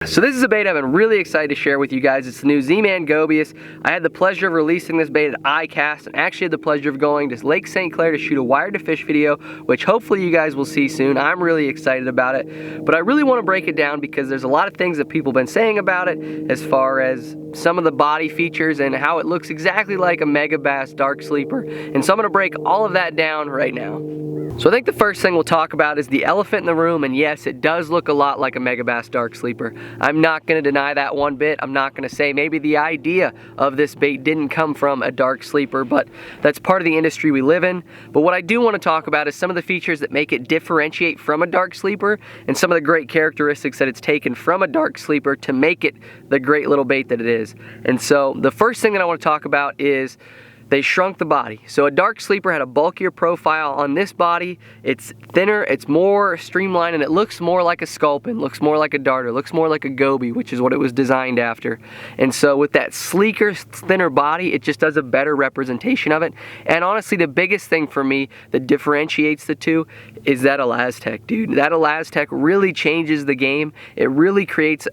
So this is a bait I've been really excited to share with you guys. It's the new Man Gobius. I had the pleasure of releasing this bait at iCast and actually had the pleasure of going to Lake St. Clair to shoot a wired to fish video, which hopefully you guys will see soon. I'm really excited about it, but I really want to break it down because there's a lot of things that people have been saying about it as far as some of the body features and how it looks exactly like a mega bass dark sleeper. And so I'm going to break all of that down right now. So I think the first thing we'll talk about is the elephant in the room, and yes, it does look a lot like a mega bass dark sleeper. I'm not going to deny that one bit. I'm not going to say maybe the idea of this bait didn't come from a dark sleeper, but that's part of the industry we live in. But what I do want to talk about is some of the features that make it differentiate from a dark sleeper and some of the great characteristics that it's taken from a dark sleeper to make it the great little bait that it is. And so the first thing that I want to talk about is they shrunk the body. So a dark sleeper had a bulkier profile. On this body, it's thinner, it's more streamlined, and it looks more like a sculpin, looks more like a darter, looks more like a goby, which is what it was designed after. And so with that sleeker, thinner body, it just does a better representation of it. And honestly, the biggest thing for me that differentiates the two is that ElasTech, dude. That ElasTech really changes the game. It really creates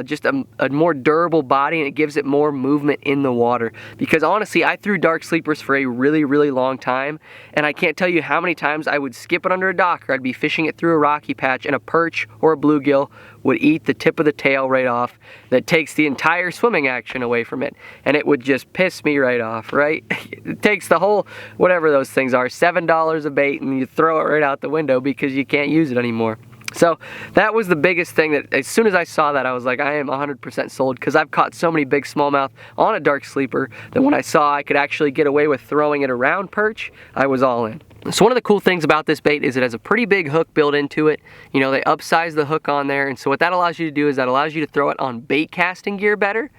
just a more durable body, and it gives it more movement in the water. Because honestly, I threw dark sleepers for a really long time, and I can't tell you how many times I would skip it under a dock, or I'd be fishing it through a rocky patch and a perch or a bluegill would eat the tip of the tail right off. That takes the entire swimming action away from it, and it would just piss me right off, right? It takes the whole, whatever those things are, $7 a bait, and you throw it right out the window because you can't use it anymore. So that was the biggest thing that as soon as I saw that, I was like, I am 100% sold, because I've caught so many big smallmouth on a dark sleeper that when I saw I could actually get away with throwing it around perch, I was all in. So one of the cool things about this bait is it has a pretty big hook built into it. You know, they upsize the hook on there, and so what that allows you to do is that allows you to throw it on bait casting gear better.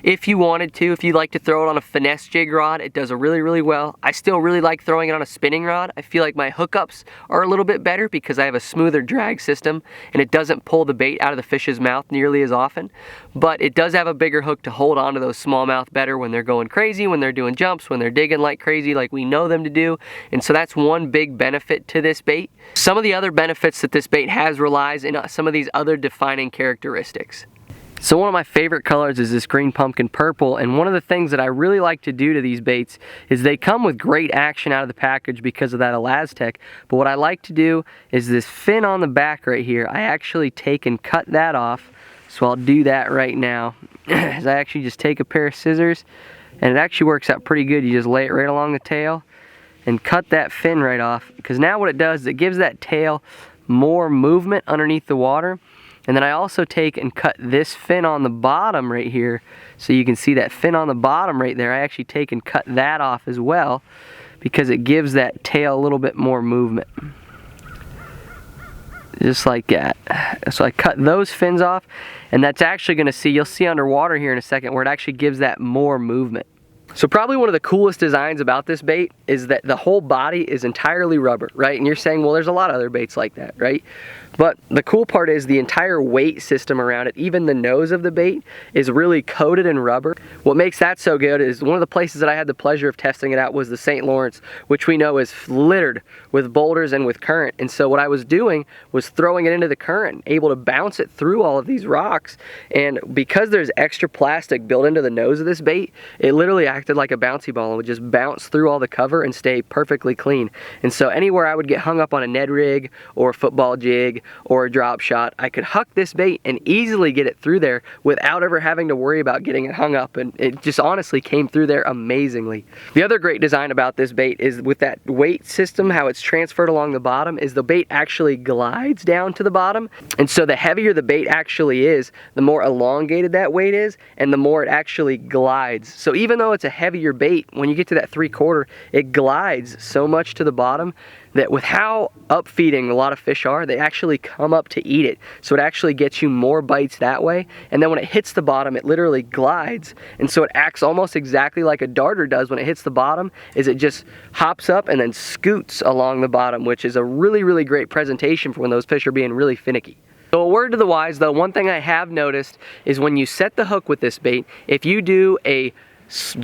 If you wanted to, if you'd like to throw it on a finesse jig rod, it does it really well. I still really like throwing it on a spinning rod. I feel like my hookups are a little bit better because I have a smoother drag system and it doesn't pull the bait out of the fish's mouth nearly as often. But it does have a bigger hook to hold on to those smallmouth better when they're going crazy, when they're doing jumps, when they're digging like crazy like we know them to do. And so that's one big benefit to this bait. Some of the other benefits that this bait has relies in some of these other defining characteristics. So one of my favorite colors is this green pumpkin purple, and one of the things that I really like to do to these baits is they come with great action out of the package because of that ElasTech. But what I like to do is this fin on the back right here, I actually take and cut that off. So I'll do that right now. As I actually just take a pair of scissors, and it actually works out pretty good. You just lay it right along the tail and cut that fin right off, because now what it does is it gives that tail more movement underneath the water. And then I also take and cut this fin on the bottom right here, so you can see that fin on the bottom right there. I actually take and cut that off as well because it gives that tail a little bit more movement. Just like that. So I cut those fins off, and that's actually going to see, you'll see underwater here in a second where it actually gives that more movement. So probably one of the coolest designs about this bait is that the whole body is entirely rubber, right? And you're saying, well, there's a lot of other baits like that, right? But the cool part is the entire weight system around it, even the nose of the bait, is really coated in rubber. What makes that so good is one of the places that I had the pleasure of testing it out was the St. Lawrence, which we know is littered with boulders and with current. And so what I was doing was throwing it into the current, able to bounce it through all of these rocks. And because there's extra plastic built into the nose of this bait, it literally acted like a bouncy ball and would just bounce through all the cover and stay perfectly clean. And so anywhere I would get hung up on a Ned rig or a football jig or a drop shot, I could huck this bait and easily get it through there without ever having to worry about getting it hung up, and it just honestly came through there amazingly. The other great design about this bait is with that weight system, how it's transferred along the bottom, is the bait actually glides down to the bottom, and so the heavier the bait actually is, the more elongated that weight is, and the more it actually glides. So even though it's a heavier bait, when you get to that 3/4, it glides so much to the bottom that with how upfeeding a lot of fish are, they actually come up to eat it. So it actually gets you more bites that way. And then when it hits the bottom, it literally glides. And so it acts almost exactly like a darter does when it hits the bottom, is it just hops up and then scoots along the bottom, which is a really great presentation for when those fish are being really finicky. So a word to the wise though, one thing I have noticed is when you set the hook with this bait, if you do a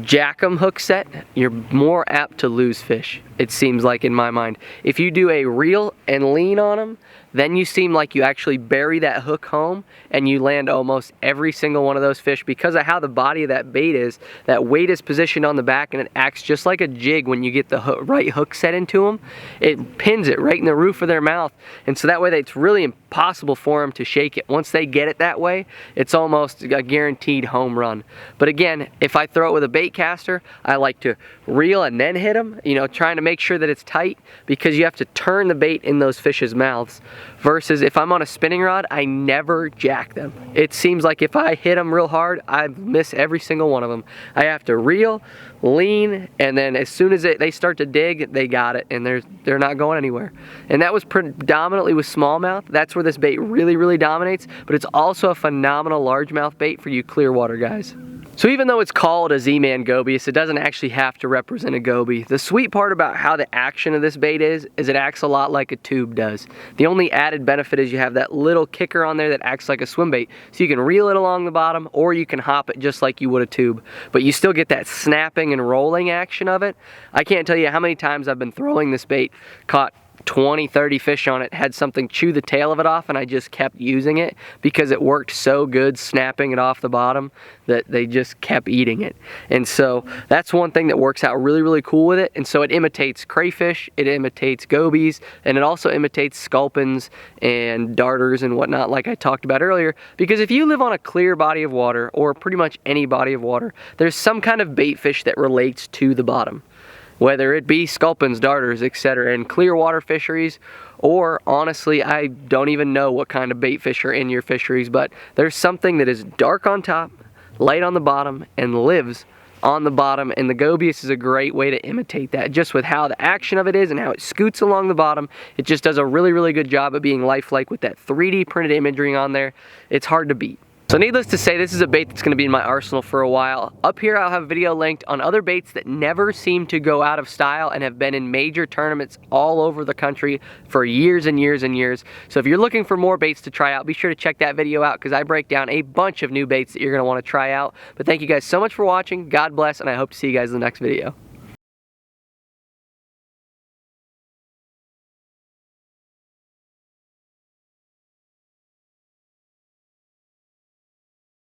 jack 'em hook set, you're more apt to lose fish, it seems like in my mind. If you do a reel and lean on them, then you seem like you actually bury that hook home and you land almost every single one of those fish because of how the body of that bait is. That weight is positioned on the back and it acts just like a jig when you get the right hook set into them. It pins it right in the roof of their mouth, and so that way it's really impossible for them to shake it. Once they get it that way, it's almost a guaranteed home run. But again, if I throw it with a bait caster, I like to reel and then hit them, you know, trying to make sure that it's tight, because you have to turn the bait in those fish's mouths. Versus if I'm on a spinning rod, I never jack them. It seems like if I hit them real hard, I miss every single one of them. I have to reel, lean, and then as soon as they start to dig, they got it, and they're not going anywhere. And that was predominantly with smallmouth. That's where this bait really dominates, but it's also a phenomenal largemouth bait for you clear water guys. So even though it's called a Z-Man Gobius, it doesn't actually have to represent a goby. The sweet part about how the action of this bait is it acts a lot like a tube does. The only added benefit is you have that little kicker on there that acts like a swim bait. So you can reel it along the bottom, or you can hop it just like you would a tube. But you still get that snapping and rolling action of it. I can't tell you how many times I've been throwing this bait, caught 20, 30 fish on it, had something chew the tail of it off, and I just kept using it because it worked so good snapping it off the bottom that they just kept eating it. And so that's one thing that works out really cool with it. And so it imitates crayfish, it imitates gobies, and it also imitates sculpins and darters and whatnot like I talked about earlier. Because if you live on a clear body of water, or pretty much any body of water, there's some kind of bait fish that relates to the bottom. Whether it be sculpins, darters, etc. in clear water fisheries, or honestly, I don't even know what kind of bait fish are in your fisheries, but there's something that is dark on top, light on the bottom, and lives on the bottom, and the Gobius is a great way to imitate that, just with how the action of it is and how it scoots along the bottom. It just does a really good job of being lifelike with that 3D printed imagery on there. It's hard to beat. So needless to say, this is a bait that's going to be in my arsenal for a while. Up here I'll have a video linked on other baits that never seem to go out of style and have been in major tournaments all over the country for years and years. So if you're looking for more baits to try out, be sure to check that video out, because I break down a bunch of new baits that you're going to want to try out. But thank you guys so much for watching. God bless, and I hope to see you guys in the next video.